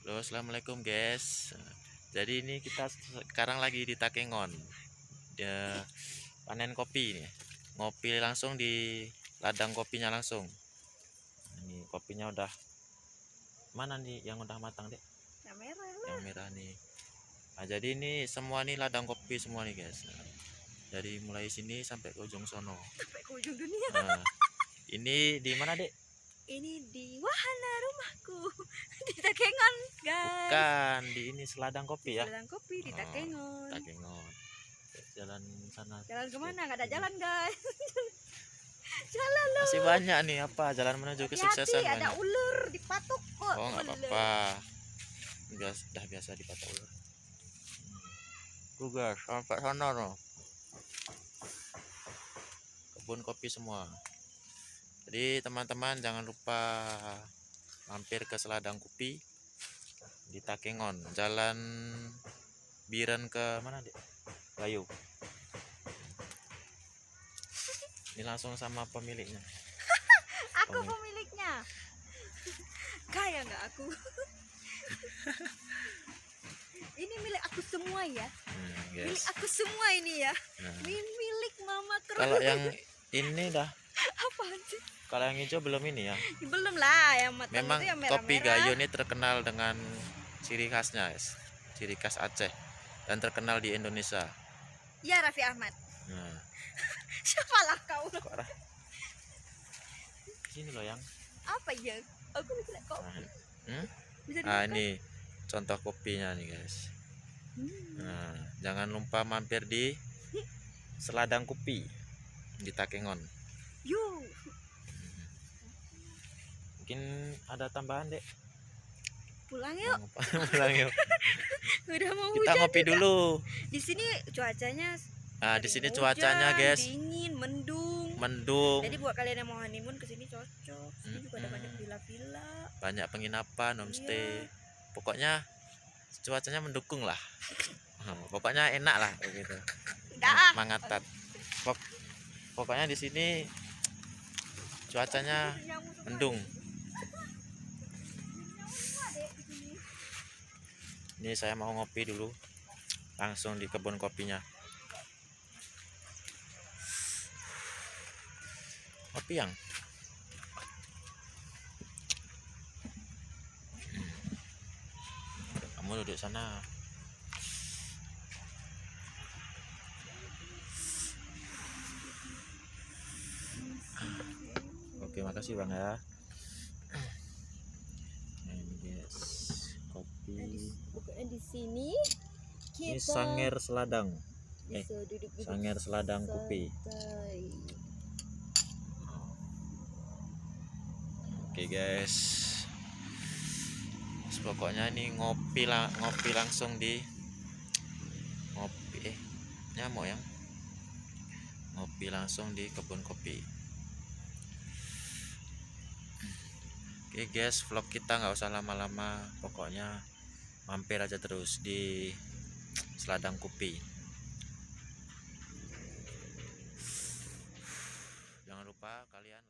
Halo, assalamualaikum guys. Jadi ini kita sekarang lagi di Takengon. Dia panen kopi nih. Ngopi langsung di ladang kopinya langsung. Ini kopinya udah mana nih yang udah matang deh? Yang merah. Yang merah nih. Nah, jadi ini semua nih ladang kopi semua nih guys. Nah, dari mulai sini sampai ke ujung sono. Sampai ke ujung dunia. Nah, ini di mana dek? Ini di wahana rumahku di Takengon, guys. Bukan, di ini seladang kopi ya. Jalan kopi di Takengon. Takengon. Jalan sana. Jalan kemana? Nggak ada jalan, guys. Jalan loh. Masih banyak nih apa jalan menuju kesuksesan Hati-hati, ada banyak. ular dipatok kok. Oh nggak ular. apa-apa, dah biasa dipatok ular. Tuh guys, sampai sana no. Kebun kopi semua. Jadi teman-teman jangan lupa mampir ke seladang kopi di Takengon, Jalan Biren ke mana dek? Gayo. Ini langsung sama pemiliknya. Aku pemiliknya. Kaya nggak aku? Ini milik aku semua ya. Milik Yes. aku semua ini ya. Nah, Milik mama terus. kalau yang ini dah, Apaan sih? kalau yang hijau belum ini ya. Belum lah, yang matang Memang itu yang kopi merah-merah. Gayo ini terkenal dengan ciri khasnya, guys. Ciri khas Aceh dan terkenal di Indonesia. Ya, Raffi Ahmad. Nah, Siapalah kau? kok arah sini loh yang. Apa ya? Aku bisa lihat kok. Hmm? Bisa Ah, dibuka? ini contoh kopinya nih, guys. Hmm. Nah, jangan lupa mampir di seladang kopi di Takengon. Yuk. Mungkin ada tambahan, Dek. Pulang yuk. Pulang yuk. Udah mau Kita hujan ngopi juga. dulu. Di sini cuacanya Nah, di sini hujan, cuacanya, guys, dingin, mendung. mendung. Jadi buat kalian yang mau honeymoon ke sini cocok. Sini juga ada banyak villa-villa. Banyak penginapan, homestay. Iya. Pokoknya cuacanya mendukung lah. Pokoknya enak lah begitu. Enggak. Mangatat. Pokoknya di sini cuacanya mendung. Ini saya mau ngopi dulu langsung di kebun kopinya. Kopi yang kamu duduk sana. Oke, makasih bang ya. Ini guys, kopi. Pokoknya di sini Ini kita Sanger Seladang. bisa duduk-duduk Sanger Seladang kopi. santai. Oke guys, pokoknya ini ngopi langsung di nyamuk yang ngopi langsung di kebun kopi. Oke guys, vlog kita nggak usah lama-lama, pokoknya mampir aja terus di seladang kopi. Jangan lupa kalian